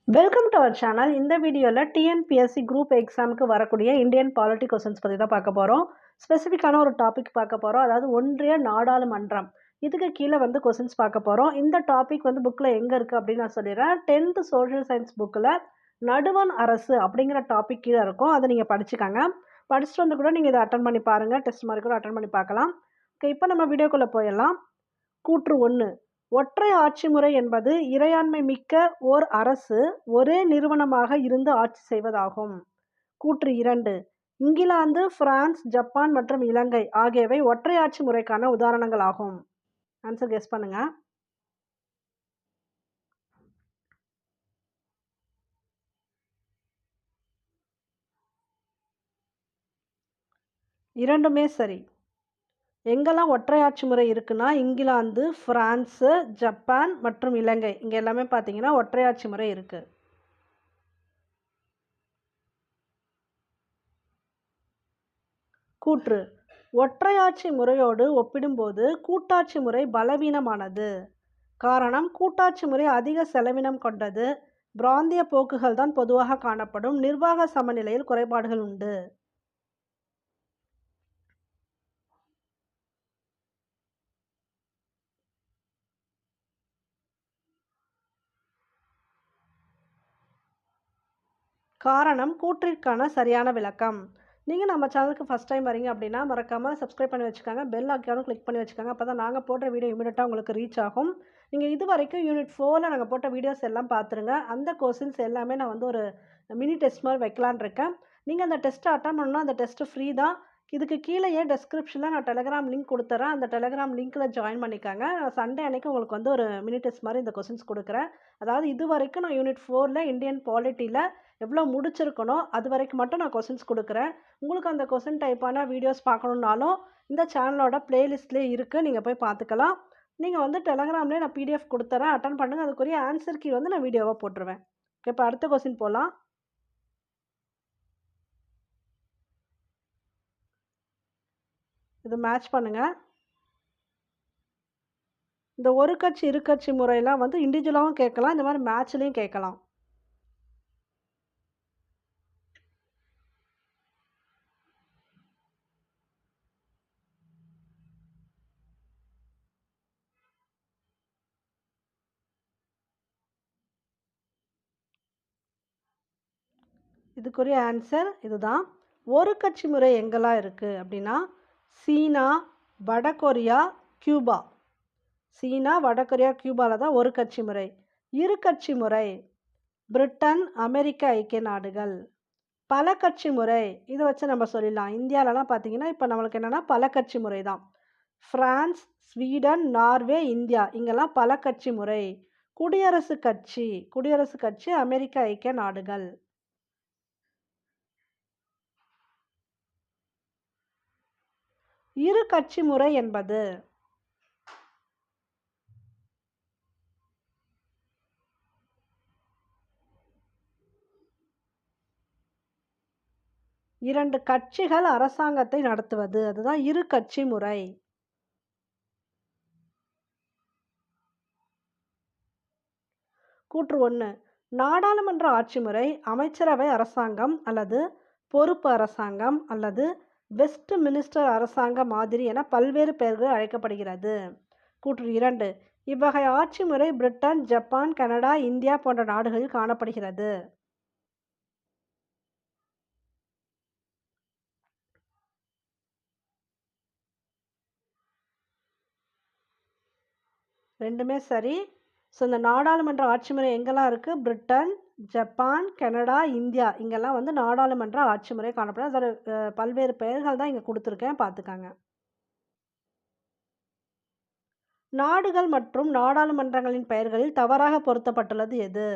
Welcome to our channel. இந்த வீடியோவில் TNPSC group எக்ஸாமுக்கு வரக்கூடிய இந்தியன் பாலிட்டி கொஸ்டின்ஸ் பற்றி தான் பார்க்க போகிறோம். ஸ்பெசிஃபிக்கான ஒரு டாபிக் பார்க்க போகிறோம். அதாவது ஒன்றிய நாடாளுமன்றம். இதுக்கு கீழே கொஸ்டின்ஸ் பார்க்க போகிறோம். இந்த டாபிக் புக்கில் எங்கே இருக்குது அப்படின்னு நான் சொல்லிடுறேன். 10th சோஷியல் சயின்ஸ் புக்கில் நடுவண் அரசு அப்படிங்கிற டாபிக் கீழே இருக்கும். அதை நீங்கள் படிச்சுக்காங்க. படிச்சுட்டு கூட நீங்கள் இதை அட்டன் பண்ணி பாருங்கள். டெஸ்ட் மாதிரி கூட அட்டன் பண்ணி பார்க்கலாம். ஓகே, இப்போ நம்ம வீடியோக்குள்ளே போயிடலாம். கூற்று 1. ஒற்றை ஆட்சி முறை என்பது இறையாண்மை மிக்க ஓர் அரசு ஒரே நிறுவனமாக இருந்து ஆட்சி செய்வதாகும். கூற்று 2. இங்கிலாந்து, பிரான்ஸ், ஜப்பான் மற்றும் இலங்கை ஆகியவை ஒற்றை ஆட்சி முறைக்கான உதாரணங்கள் ஆகும். ஆன்சர் கெஸ் பண்ணுங்க. இரண்டுமே சரி. எங்கெல்லாம் ஒற்றையாட்சி முறை இருக்குன்னா இங்கிலாந்து, பிரான்ஸு, ஜப்பான் மற்றும் இலங்கை இங்கே எல்லாமே பார்த்தீங்கன்னா ஒற்றையாட்சி முறை இருக்கு. கூற்று. ஒற்றையாட்சி முறையோடு ஒப்பிடும்போது கூட்டாட்சி முறை பலவீனமானது. காரணம், கூட்டாட்சி முறை அதிக செலவினம் கொண்டது. பிராந்திய போக்குகள் தான் பொதுவாக காணப்படும். நிர்வாக சமநிலையில் குறைபாடுகள் உண்டு. காரணம் கூற்றிற்கான சரியான விளக்கம். நீங்கள் நம்ம சேனலுக்கு ஃபஸ்ட் டைம் வரீங்க அப்படின்னா மறக்காமல் சப்ஸ்கிரைப் பண்ணி வச்சுக்கோங்க. பெல் ஐக்கானும் கிளிக் பண்ணி வச்சுக்கோங்க. அப்போ தான் நாங்கள் போடுற வீடியோ இமீடியட்டாக உங்களுக்கு ரீச் ஆகும். நீங்கள் இது வரைக்கும் யூனிட் 4ல் நாங்கள் போட்ட வீடியோஸ் எல்லாம் பார்த்துருங்க. அந்த கொஸ்டின்ஸ் எல்லாமே நான் ஒரு மினி டெஸ்ட் மாதிரி வைக்கலான் இருக்கேன். நீங்கள் அந்த டெஸ்ட்டை அட்டன் பண்ணணும்னா அந்த டெஸ்ட்டு ஃப்ரீ தான். இதுக்கு கீழேயே டெஸ்கிரிப்ஷனில் நான் டெலகிராம் லிங்க் கொடுத்துறேன். அந்த டெலகிராம் லிங்க்கில் ஜாயின் பண்ணிக்காங்க. சண்டே அன்னைக்கு உங்களுக்கு ஒரு மினி டெஸ்ட் மாதிரி இந்த கொஸ்டின்ஸ் கொடுக்குறேன். அதாவது இது வரைக்கும் நான் யூனிட் 4ல் இந்தியன் பாலிட்டியில் எவ்வளோ முடிச்சிருக்கணும் அது வரைக்கும் மட்டும் நான் கொஸ்டின்ஸ் கொடுக்குறேன். உங்களுக்கு அந்த கொஸ்டின் டைப்பான வீடியோஸ் பார்க்கணுன்னாலும் இந்த சேனலோட பிளேலிஸ்ட்லேயே இருக்குது, நீங்கள் போய் பார்த்துக்கலாம். நீங்கள் டெலகிராம்லேயே நான் பிடிஎஃப் கொடுத்துறேன், அட்டன் பண்ணுங்கள். அதுக்குரிய ஆன்சர் கீ நான் வீடியோவாக போட்டுருவேன். ஓகே, இப்போ அடுத்த கொஸ்டின் போகலாம். இது மேட்ச் பண்ணுங்கள். இந்த ஒரு கட்சி இரு கட்சி முறையெல்லாம் இண்டிவிஜுவலாகவும் கேட்கலாம், இந்த மாதிரி மேட்ச்லேயும் கேட்கலாம். இதுக்குரிய ஆன்சர் இதுதான். ஒரு கட்சி முறை எங்கெல்லாம் இருக்குது அப்படின்னா சீனா, வடகொரியா, கியூபா. சீனா, வடகொரியா, கியூபாவில் தான் ஒரு கட்சி முறை. இரு கட்சி முறை பிரிட்டன், அமெரிக்க ஐக்கிய நாடுகள். பல கட்சி முறை இதை வச்சு நம்ம சொல்லிடலாம். இந்தியாவிலலாம் பார்த்தீங்கன்னா இப்போ நம்மளுக்கு என்னென்னா பல கட்சி முறை தான். பிரான்ஸ், ஸ்வீடன், நார்வே, இந்தியா இங்கெல்லாம் பல கட்சி முறை. குடியரசு கட்சி அமெரிக்க ஐக்கிய நாடுகள். இரு கட்சி முறை என்பது இரண்டு கட்சிகள் அரசாங்கத்தை நடத்துவது, அதுதான் இரு கட்சி முறை. கூற்று 1. நாடாளுமன்ற ஆட்சி முறை அமைச்சரவை அரசாங்கம் அல்லது பொறுப்பு அரசாங்கம் அல்லது வெஸ்ட் மினிஸ்டர் அரசாங்க மாதிரி என பல்வேறு பெயர்கள் அழைக்கப்படுகிறது. கூற்று 2. இவ்வகை ஆட்சி முறை பிரிட்டன், ஜப்பான், கனடா, இந்தியா போன்ற நாடுகளில் காணப்படுகிறது. ரெண்டுமே சரி. ஸோ இந்த நாடாளுமன்ற ஆட்சி முறை எங்கெல்லாம் இருக்குது? பிரிட்டன், ஜப்பான், கனடா, இந்தியா இங்கெல்லாம் நாடாளுமன்ற ஆட்சி முறை காணப்படும். அதோட பல்வேறு பெயர்கள் தான் இங்கே கொடுத்துருக்கேன், பார்த்துக்காங்க. நாடுகள் மற்றும் நாடாளுமன்றங்களின் பெயர்களில் தவறாக பொருத்தப்பட்டுள்ளது எது?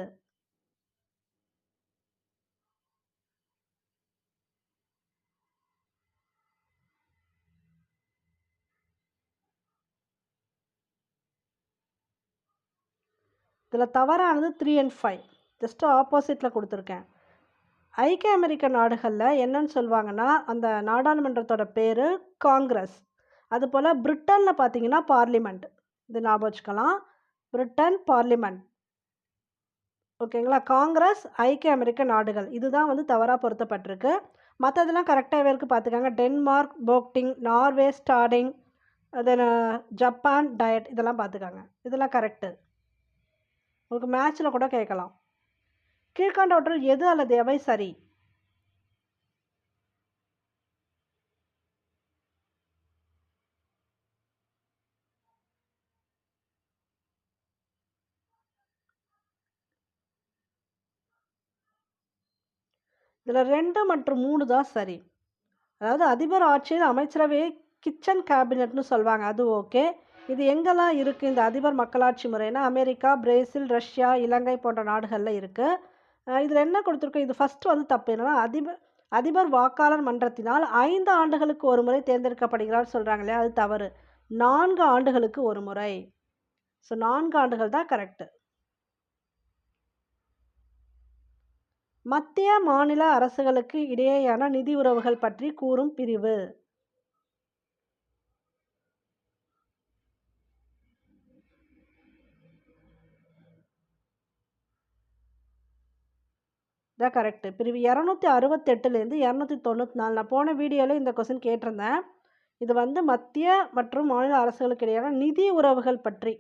இதில் தவறானது 3 and 5. ஜஸ்ட் ஆப்போசிட்டில் கொடுத்துருக்கேன். ஐக்கிய அமெரிக்க நாடுகளில் என்னன்னு சொல்லுவாங்கன்னா அந்த நாடாளுமன்றத்தோட பேர் காங்கிரஸ். அதுபோல் பிரிட்டனில் பார்த்தீங்கன்னா பார்லிமெண்ட். இது ஞாபகம் வச்சுக்கலாம். Britain parliament. ஓகேங்களா? காங்கிரஸ், ஐக்கிய அமெரிக்க நாடுகள். இதுதான் வந்து தவறா பொருத்தப்பட்டிருக்கு. மத்ததெல்லாம் கரெக்டாவே இருக்கு பார்த்துக்கங்க. டென்மார்க், போக்டிங், நார்வே, ஸ்டாடிங், தென் ஜப்பான், டயட் இதெல்லாம் பார்த்துக்கங்க. இதெல்லாம் கரெக்ட்டு. உங்களுக்கு மேட்ச்ல கூட கேட்கலாம். கீழ்க்கண்டவற்றுள் எது அல்லது எவை சரி? இதுல 2 மற்றும் 3 தான் சரி. அதாவது அதிபர் ஆட்சியில் அமைச்சரவையை கிச்சன் கேபினட்னு சொல்வாங்க. அது ஓகே. இது எங்கெல்லாம் இருக்கு இந்த அதிபர் மக்களாட்சி முறைன்னா, அமெரிக்கா, பிரேசில், ரஷ்யா, இலங்கை போன்ற நாடுகள்ல இருக்கு. இதுல என்ன குடுத்துருக்கு, இது ஃபர்ஸ்ட் வந்து தப்பு. என்னன்னா, அதிபர் அதிபர் வாக்காளர் மன்றத்தினால் 5 ஆண்டுகளுக்கு ஒரு முறை தேர்ந்தெடுக்கப்படுகிறார் சொல்றாங்க இல்லையா? அது தவறு. 4 ஆண்டுகளுக்கு ஒரு முறை. ஸோ 4 ஆண்டுகள் தான் கரெக்ட். மத்திய, மாநில அரசுகளுக்கு இடையேயான நிதி உறவுகள் பற்றி கூறும் பிரிவு. இதான் கரெக்ட். பிரிவு 268லேருந்து 294 நான் போன வீடியோல இந்த கொஸ்டின் கேட்டிருந்தேன். இது வந்து மத்திய மற்றும் மாநில அரசுகளுக்கு இடையேயான நிதி உறவுகள் பற்றி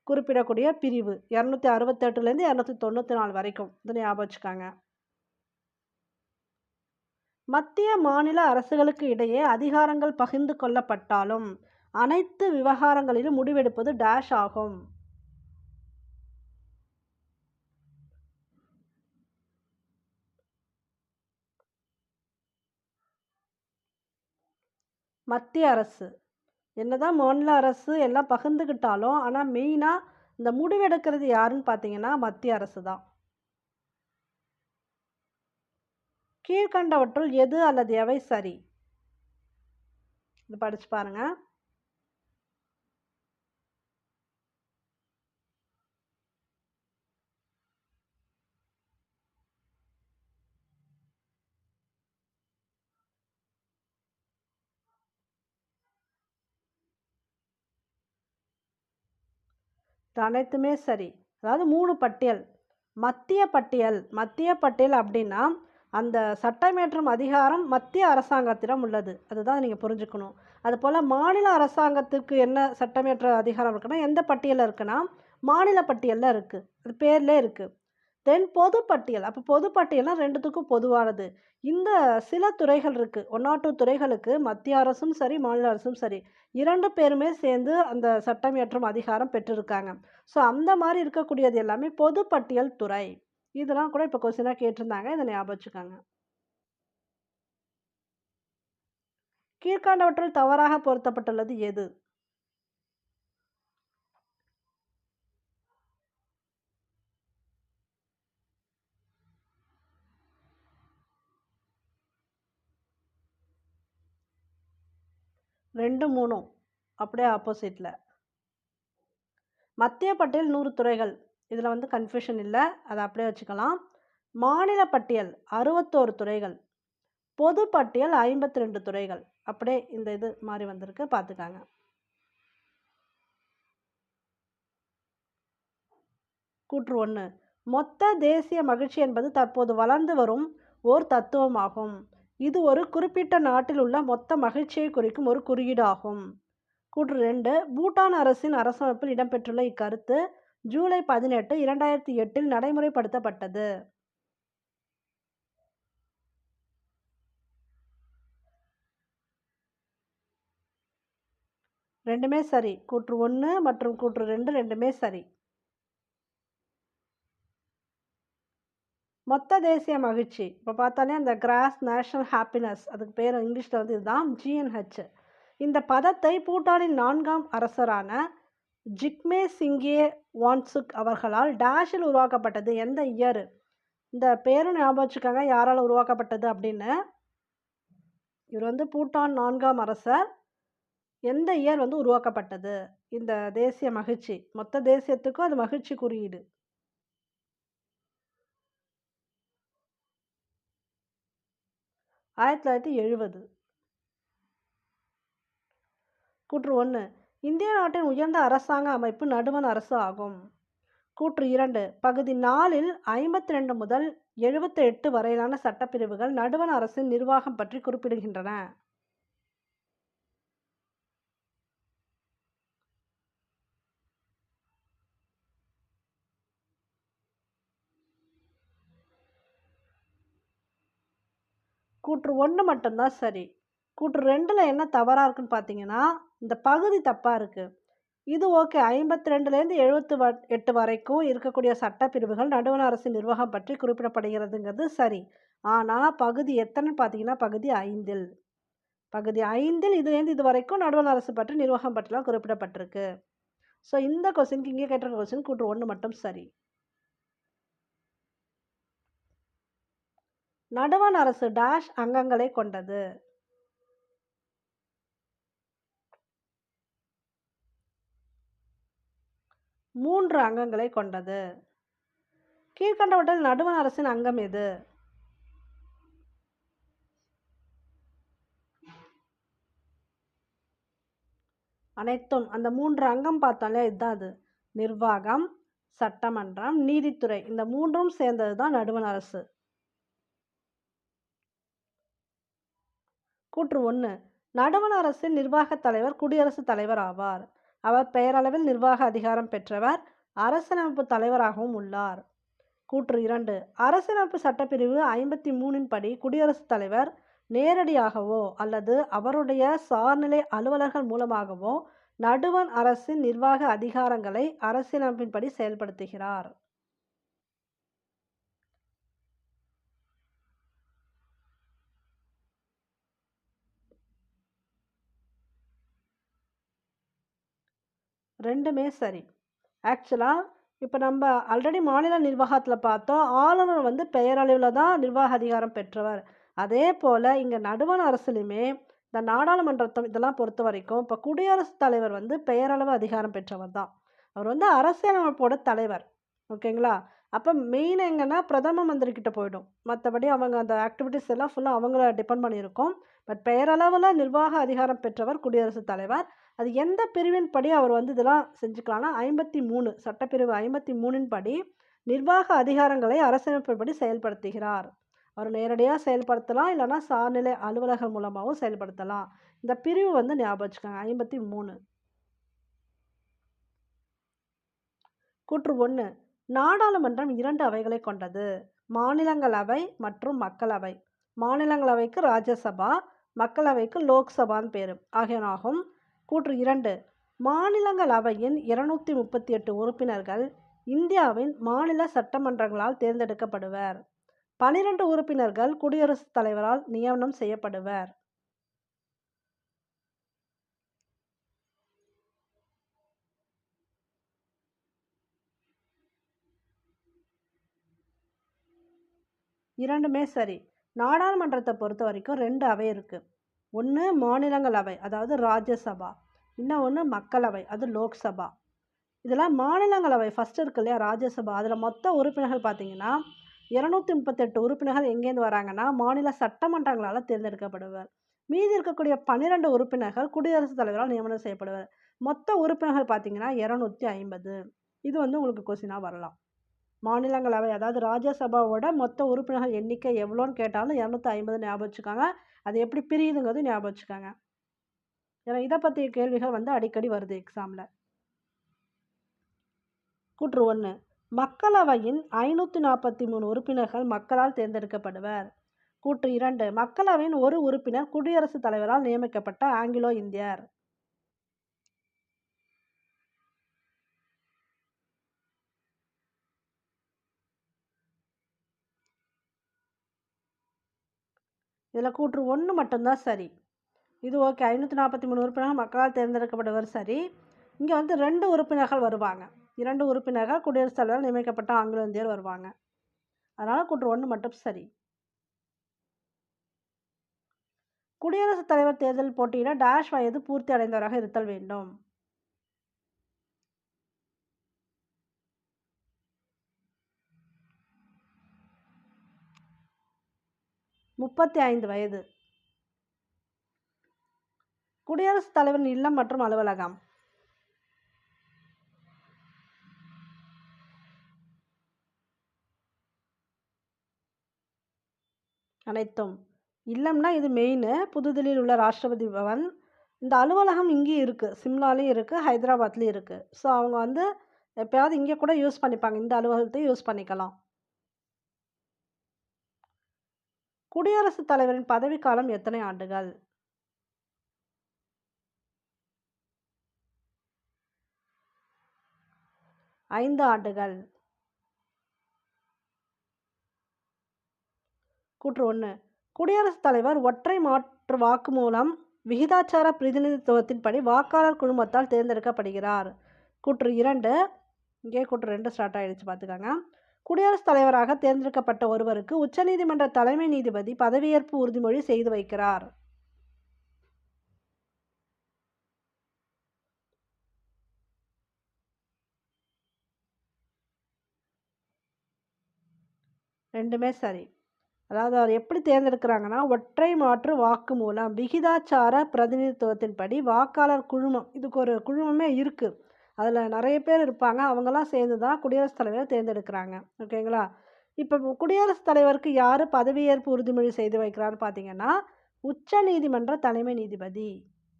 குறிப்பிடக்கூடிய பிரிவு. 268லேருந்து 294 வரைக்கும். இதை ஞாபகம் வச்சுக்காங்க. மத்திய, மாநில அரசுகளுக்கு இடையே அதிகாரங்கள் பகிர்ந்து கொள்ளப்பட்டாலும் அனைத்து விவகாரங்களிலும் முடிவெடுப்பது டேஷ் ஆகும். மத்திய அரசு. என்னதான் மாநில அரசு எல்லாம் பகிர்ந்துக்கிட்டாலும், ஆனா மெயினா இந்த முடிவெடுக்கிறது யாருன்னு பார்த்தீங்கன்னா, மத்திய அரசு தான். கீழ்க்கண்டவற்றுள் எது அல்லது எவை சரி? இது படிச்சு பாருங்க. இது அனைத்துமே சரி. அதாவது 3 பட்டியல். மத்திய பட்டியல் அப்படின்னா, அந்த சட்டமியற்றும் அதிகாரம் மத்திய அரசாங்கத்திடம் உள்ளது. அதுதான் நீங்க புரிஞ்சுக்கணும். அதுபோல மாநில அரசாங்கத்துக்கு என்ன சட்டமியற்ற அதிகாரம் இருக்குன்னா, எந்த பட்டியல்ல இருக்குன்னா, மாநில பட்டியல்ல இருக்கு. அது பேர்லயே இருக்கு. தென் பொதுப்பட்டியல். அப்ப பொதுப்பட்டியல்னா 2த்துக்கும் பொதுவானது. இந்த சில துறைகள் இருக்கு. 1 ஆர் 2 துறைகளுக்கு மத்திய அரசும் சரி, மாநில அரசும் சரி 2 பேருமே சேர்ந்து அந்த சட்டம் இயற்றும் அதிகாரம் பெற்றிருக்காங்க. ஸோ அந்த மாரி இருக்கக்கூடியது எல்லாமே பொதுப்பட்டியல் துறை. இதெல்லாம் கூட இப்ப கொஸ்டினா கேட்டிருந்தாங்க. இத ஞாபகம் வச்சுக்கங்க. கீழ்க்கண்டவற்றில் தவறாக பொருத்தப்பட்டுள்ளது எது? ரெண்டு 3ம் அப்படியே ஆப்போசிட்ல. மத்திய பட்டியல் 100 துறைகள். இதுல வந்து கன்ஃப்யூஷன் இல்ல. அத அப்படியே வச்சுக்கலாம். மாநில பட்டியல் 61 துறைகள். பொது பட்டியல் 52 துறைகள். அப்படியே இந்த இது மாறி வந்திருக்கு பார்த்துக்காங்க. கூற்று 1. மொத்த தேசிய மகிழ்ச்சி என்பது தற்போது வளர்ந்து வரும் ஓர் தத்துவமாகும். இது ஒரு குறிப்பிட்ட நாட்டில் உள்ள மொத்த மகிழ்ச்சியை குறிக்கும் ஒரு குறியீடு ஆகும். கூற்று 2. பூட்டான் அரசின் அரசமைப்பில் இடம்பெற்றுள்ள இக்கருத்து ஜூலை 18, 2008 நடைமுறைப்படுத்தப்பட்டது. ரெண்டுமே சரி. கூற்று 1 மற்றும் கூற்று 2 ரெண்டுமே சரி. மொத்த தேசிய மகிழ்ச்சி. இப்போ பார்த்தாலே அந்த கிராஸ் நேஷனல் ஹாப்பினஸ் அதுக்கு பேர் இங்கிலீஷில் வந்து இதுதான் ஜிஎன்ஹெச். இந்த பதத்தை பூட்டானின் 4ஆம் அரசரான ஜிக்மே சிங்கே வான்சுக் அவர்களால் டேஷில் உருவாக்கப்பட்டது. எந்த இயர்? இந்த பேரும் ஞாபகம் வச்சுக்கோங்க யாரால் உருவாக்கப்பட்டது அப்படின்னு. இவர் வந்து பூட்டான் 4ஆம் அரசர். எந்த இயர் வந்து உருவாக்கப்பட்டது இந்த தேசிய மகிழ்ச்சி? மொத்த தேசியத்துக்கும் அது மகிழ்ச்சி குறியீடு. 1970. கூற்று 1. இந்திய நாட்டின் உயர்ந்த அரசாங்க அமைப்பு நடுவண் அரசு ஆகும். கூற்று 2 பகுதி 4இல் 52 முதல் 78 வரையிலான சட்டப்பிரிவுகள் நடுவண் அரசின் நிர்வாகம் பற்றி குறிப்பிடுகின்றன. கூற்று 1 மட்டும்தான் சரி. கூற்று 2ல என்ன தவறா இருக்குன்னு பார்த்தீங்கன்னா, இந்த பகுதி தப்பா இருக்கு. இது ஓகே. 52லேருந்து 78 வரைக்கும் இருக்கக்கூடிய சட்டப்பிரிவுகள் நடுவண் அரசின் நிர்வாகம் பற்றி குறிப்பிடப்படுகிறதுங்கிறது சரி. ஆனா, பகுதி எத்தனைன்னு பார்த்தீங்கன்னா, பகுதி 5இல். பகுதி 5இல் இதுலேருந்து இது வரைக்கும் நடுவண் அரசு பற்றி நிர்வாகம் பற்றிலாம் குறிப்பிடப்பட்டிருக்கு. ஸோ, இந்த கொஸ்டினுக்கு இங்கே கேட்டிருக்க கொஸ்டின் கூற்று 1 மட்டும் சரி. நடுவண் அரசு டேஷ் அங்கங்களை கொண்டது. மூன்று அங்கங்களை கொண்டது. கீழ்கண்டவற்றில் நடுவண் அரசின் அங்கம் எது? அனைத்தும். அந்த 3 அங்கம் பார்த்தாலே இதுதான் அது. நிர்வாகம், சட்டமன்றம், நீதித்துறை. இந்த 3ம் சேர்ந்தது தான் நடுவண் அரசு. கூற்று 1 நடுவண் அரசின் நிர்வாகத் தலைவர் குடியரசுத் தலைவர் ஆவார். அவர் பெயரளவில் நிர்வாக அதிகாரம் பெற்றவர். அரசியலமைப்பு தலைவராகவும் உள்ளார். கூற்று 2 அரசியலமைப்பு சட்டப்பிரிவு 53இன் படி குடியரசுத் தலைவர் நேரடியாகவோ அல்லது அவருடைய சார்நிலை அலுவலர்கள் மூலமாகவோ நடுவண் அரசின் நிர்வாக அதிகாரங்களை அரசியலமைப்பின்படி செயல்படுத்துகிறார். ரெண்டுமே சரி. ஆக்சுவலாக இப்போ நம்ம ஆல்ரெடி மாநில நிர்வாகத்தில் பார்த்தோம், ஆளுநர் வந்து பெயரளவில் தான் நிர்வாக அதிகாரம் பெற்றவர். அதே போல் இங்கே நடுவண் அரசுலையுமே இந்த நாடாளுமன்றத்தை இதெல்லாம் பொறுத்த வரைக்கும் இப்போ குடியரசுத் தலைவர் வந்து பெயரளவு அதிகாரம் பெற்றவர் தான். அவர் வந்து அரசியலமைப்போட தலைவர். ஓகேங்களா? அப்போ மெயின் எங்கன்னா பிரதம மந்திரி கிட்ட போயிடும். மற்றபடி அவங்க அந்த ஆக்டிவிட்டிஸ் எல்லாம் ஃபுல்லாக அவங்கள டிபெண்ட் பண்ணியிருக்கோம். பட் பெயரளவில் நிர்வாக அதிகாரம் பெற்றவர் குடியரசுத் தலைவர். அது எந்த பிரிவின் படி அவர் வந்து இதெல்லாம் செஞ்சுக்கலாம்னா 53 சட்டப்பிரிவு 53இன் படி நிர்வாக அதிகாரங்களை அரசியலமைப்பின்படி செயல்படுத்துகிறார். அவர் நேரடியாக செயல்படுத்தலாம், இல்லைனா சார்நிலை அலுவலர்கள் மூலமாகவும் செயல்படுத்தலாம். இந்த பிரிவு வந்து ஞாபகம் வச்சுக்கோங்க 53. கூற்று 1 நாடாளுமன்றம் 2 அவைகளை கொண்டது. மாநிலங்களவை மற்றும் மக்களவை. மாநிலங்களவைக்கு ராஜ்யசபா, மக்களவைக்கு லோக்சபான்னு பேர் ஆகியனாகும். கூற்று 2 மாநிலங்களவையின் 238 உறுப்பினர்கள் இந்தியாவின் மாநில சட்டமன்றங்களால் தேர்ந்தெடுக்கப்படுவர். 12 உறுப்பினர்கள் குடியரசுத் தலைவரால் நியமனம் செய்யப்படுவர். இரண்டுமே சரி. நாடாளுமன்றத்தை பொறுத்த வரைக்கும் 2 அவை இருக்குது. ஒன்று மாநிலங்களவை, அதாவது ராஜ்யசபா. இன்னொன்று மக்களவை, அது லோக்சபா. இதில் மாநிலங்களவை ஃபஸ்ட்டு இருக்கு இல்லையா, ராஜ்யசபா, அதில் மொத்த உறுப்பினர்கள் பார்த்தீங்கன்னா 238 உறுப்பினர்கள் எங்கேருந்து வராங்கன்னா மாநில சட்டமன்றங்களால் தேர்ந்தெடுக்கப்படுவர். மீதி இருக்கக்கூடிய 12 உறுப்பினர்கள் குடியரசுத் தலைவரால் நியமனம் செய்யப்படுவர். மொத்த உறுப்பினர்கள் பார்த்தீங்கன்னா 250. இது வந்து உங்களுக்கு கொஸ்டினாக வரலாம். மாநிலங்களவை அதாவது ராஜ்யசபாவோட மொத்த உறுப்பினர்கள் எண்ணிக்கை எவ்வளோன்னு கேட்டாலும் 250 ஞாபகம் வச்சுக்காங்க. அது எப்படி பிரியுதுங்கிறது ஞாபகம் வச்சுக்காங்க. ஏன்னா இதை பற்றிய கேள்விகள் வந்து அடிக்கடி வருது எக்ஸாமில். கூற்று 1 மக்களவையின் 543 உறுப்பினர்கள் மக்களால் தேர்ந்தெடுக்கப்படுவர். கூற்று 2 மக்களவையின் ஒரு உறுப்பினர் குடியரசுத் தலைவரால் நியமிக்கப்பட்ட ஆங்கிலோ இந்தியர். இதில் கூற்று 1 மட்டும்தான் சரி. இது ஓகே. 543 உறுப்பினர்கள் மக்களால் தேர்ந்தெடுக்கப்படுவர் சரி. இங்கே வந்து 2 உறுப்பினர்கள் வருவாங்க. 2 உறுப்பினர்கள் குடியரசுத் தலைவரால் நியமிக்கப்பட்ட ஆங்கிலோ இந்தியர் வருவாங்க. அதனால் கூற்று 1 மட்டும் சரி. குடியரசுத் தலைவர் தேர்தல் போட்டியிட டேஷ் வயது பூர்த்தி அடைந்தவராக இருத்தல் வேண்டும். 35 வயது. குடியரசுத் தலைவரின் இல்லம் மற்றும் அலுவலகம். அனைத்தும். இல்லம்னா இது மெயினு. புதுதில்லியில் உள்ள ராஷ்டிரபதி பவன். இந்த அலுவலகம் இங்கேயும் இருக்குது, சிம்லாலேயும் இருக்குது, ஹைதராபாத்லேயும் இருக்குது. ஸோ அவங்க வந்து எப்பயாவது இங்கே கூட யூஸ் பண்ணிப்பாங்க, இந்த அலுவலகத்தையும் யூஸ் பண்ணிக்கலாம். குடியரசுத் தலைவரின் பதவிக்காலம் எத்தனை ஆண்டுகள்? 5 ஆண்டுகள். கூற்று 1. குடியரசுத் தலைவர் ஒற்றை மாற்று வாக்கு மூலம் விகிதாச்சார பிரதிநிதித்துவத்தின்படி வாக்காளர் குழுமத்தால் தேர்ந்தெடுக்கப்படுகிறார். கூற்று 2. இங்கே கூற்று 2 ஸ்டார்ட் ஆயிடுச்சு பார்த்துக்கோங்க. குடியரசுத் தலைவராக தேர்ந்தெடுக்கப்பட்ட ஒருவருக்கு உச்சநீதிமன்ற தலைமை நீதிபதி பதவியேற்பு உறுதிமொழி செய்து வைக்கிறார். ரெண்டுமே சரி. அதாவது அவர் எப்படி தேர்ந்தெடுக்கிறாங்கன்னா, ஒற்றை மாற்று வாக்கு மூலம் விகிதாச்சார பிரதிநிதித்துவத்தின்படி வாக்காளர் குழுமம், இதுக்கு ஒரு குழுமமே இருக்குது, அதில் நிறைய பேர் இருப்பாங்க, அவங்கெல்லாம் சேர்ந்து தான் குடியரசுத் தலைவரை தேர்ந்தெடுக்கிறாங்க. ஓகேங்களா? இப்போ குடியரசுத் தலைவருக்கு யார் பதவியேற்பு உறுதிமொழி செய்து வைக்கிறான்னு பார்த்தீங்கன்னா, உச்ச நீதிமன்ற தலைமை நீதிபதி.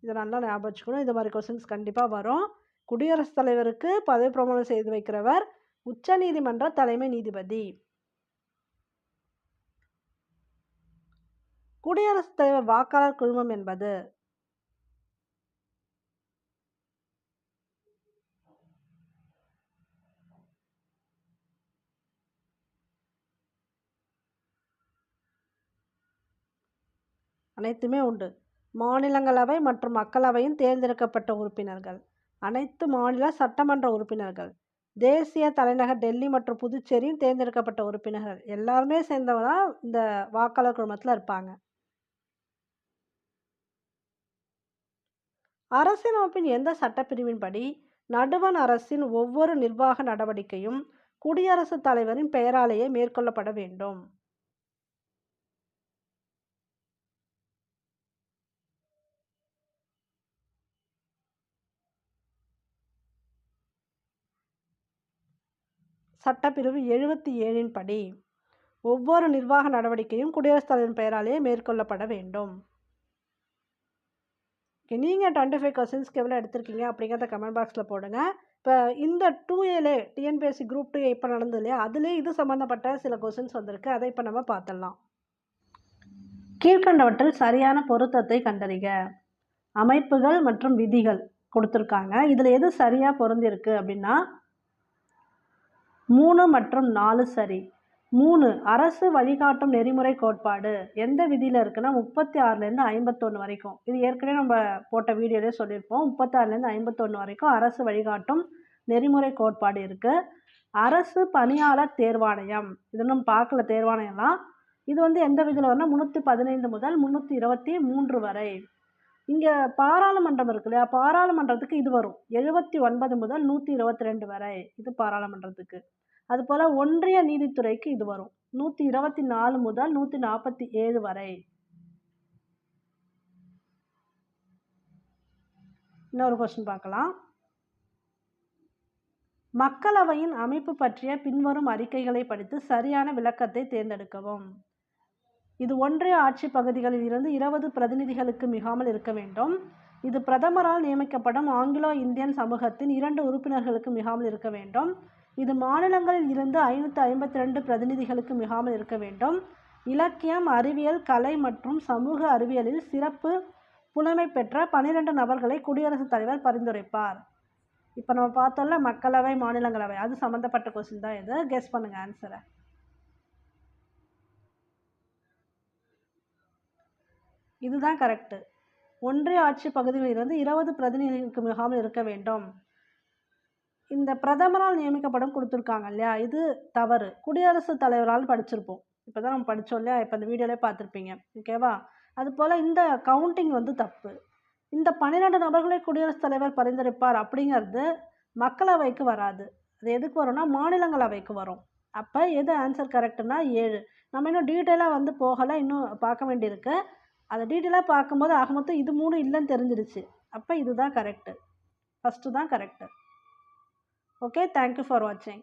இதை நல்லா ஞாபகம் வச்சுக்கணும். இது மாதிரி கொஸ்டின்ஸ் கண்டிப்பாக வரும். குடியரசுத் தலைவருக்கு பதவி பிரமாணம் செய்து வைக்கிறவர் உச்ச நீதிமன்ற தலைமை நீதிபதி. குடியரசுத் தலைவர் வாக்காளர் குழுமம் என்பது அனைத்துமே உண்டு. மாநிலங்களவை மற்றும் மக்களவையின் தேர்ந்தெடுக்கப்பட்ட உறுப்பினர்கள், அனைத்து மாநில சட்டமன்ற உறுப்பினர்கள், தேசிய தலைநகர் டெல்லி மற்றும் புதுச்சேரியின் தேர்ந்தெடுக்கப்பட்ட உறுப்பினர்கள் எல்லாருமே சேர்ந்தவங்க தான் இந்த வாக்காளர் குழுமத்தில் இருப்பாங்க. அரசியலமைப்பின் எந்த சட்டப்பிரிவின்படி நடுவண் அரசின் ஒவ்வொரு நிர்வாக நடவடிக்கையும் குடியரசுத் தலைவரின் பெயராலேயே மேற்கொள்ளப்பட வேண்டும்? சட்டப்பிரிவு 77 படி ஒவ்வொரு நிர்வாக நடவடிக்கையும் குடியரசுத் தலைவரின் பெயராலேயே மேற்கொள்ளப்பட வேண்டும். நீங்கள் 25 கொஸ்டின்ஸ்க்கு எவ்வளோ எடுத்திருக்கீங்க அப்படிங்கிறத கமெண்ட் பாக்ஸில் போடுங்க. இப்போ இந்த 2Aலே டிஎன்பிஎஸ்சி குரூப் 2 இப்போ நடந்தது இல்லையா, அதுலேயே இது சம்மந்தப்பட்ட சில கொஸ்டின்ஸ் வந்திருக்கு, அதை இப்போ நம்ம பார்த்துடலாம். கீழ்கண்டவற்றில் சரியான பொருத்தத்தை கண்டறிக. அமைப்புகள் மற்றும் விதிகள் கொடுத்துருக்காங்க. இதில் எது சரியாக பொருந்திருக்கு அப்படின்னா 3 மற்றும் 4 சரி. 3 அரசு வழிகாட்டும் நெறிமுறை கோட்பாடு எந்த விதியில் இருக்குன்னா 36லேருந்து 51 வரைக்கும். இது ஏற்கனவே நம்ம போட்ட வீடியோலேயே சொல்லியிருப்போம். 36லேருந்து 51 வரைக்கும் அரசு வழிகாட்டும் நெறிமுறை கோட்பாடு இருக்குது. அரசு பணியாளர் தேர்வாணையம், இது நம்ம பார்க்கல தேர்வாணையம்லாம். இது வந்து எந்த விதியில் வரும்னா 315 முதல் 323 வரை. இங்கே பாராளுமன்றம் இருக்கு இல்லையா, பாராளுமன்றத்துக்கு இது வரும் 79 முதல் 122 வரை, இது பாராளுமன்றத்துக்கு. அதுபோல் ஒன்றிய நீதித்துறைக்கு இது வரும் 124 முதல் 147 வரை. இன்னொரு கொஸ்டின் பார்க்கலாம். மக்களவையின் அமைப்பு பற்றிய பின்வரும் அறிக்கைகளை படித்து சரியான விளக்கத்தை தேர்ந்தெடுக்கவும். இது ஒன்றிய ஆட்சி பகுதிகளில் இருந்து 20 பிரதிநிதிகளுக்கு மிகாமல் இருக்க வேண்டும். இது பிரதமரால் நியமிக்கப்படும் ஆங்கிலோ இந்தியன் சமூகத்தின் 2 உறுப்பினர்களுக்கு மிகாமல் இருக்க வேண்டும். இது மாநிலங்களில் இருந்து 552 பிரதிநிதிகளுக்கு மிகாமல் இருக்க வேண்டும். இலக்கியம், அறிவியல், கலை மற்றும் சமூக அறிவியலில் சிறப்பு புலமை பெற்ற 12 நபர்களை குடியரசுத் தலைவர் பரிந்துரைப்பார். இப்போ நம்ம பார்த்தோம்ல மக்களவை, மாநிலங்களவை, அது சம்மந்தப்பட்ட கொஸ்டின் தான் இது. கெஸ் பண்ணுங்க ஆன்சரை. இதுதான் கரெக்டு. ஒன்றிய ஆட்சி பகுதிகளில் இருந்து 20 பிரதிநிதிகளுக்கு மிகாமல் இருக்க வேண்டும். இந்த பிரதமரால் நியமிக்கப்படும் கொடுத்துருக்காங்க இல்லையா, இது தவறு. குடியரசுத் தலைவரால் படிச்சிருப்போம், இப்போ தான் நம்ம படித்தோம் இல்லையா, இப்போ இந்த வீடியோவிலே பார்த்துருப்பீங்க. ஓகேவா? அதுபோல் இந்த கவுண்டிங் வந்து தப்பு. இந்த 12 நபர்களை குடியரசுத் தலைவர் பரிந்துரைப்பார் அப்படிங்கிறது மக்களவைக்கு வராது. அது எதுக்கு வரும்னா மாநிலங்களவைக்கு வரும். அப்போ எது ஆன்சர் கரெக்டுனா 7. நம்ம இன்னும் டீட்டெயிலாக வந்து போகலை, இன்னும் பார்க்க வேண்டியிருக்கு. அதை டீட்டெயிலாக பார்க்கும்போது ஆக மொத்தம் இது 3 இல்லைன்னு தெரிஞ்சிடுச்சு. அப்போ இதுதான் கரெக்டு, ஃபஸ்ட்டு தான் correct. Okay, thank you for watching.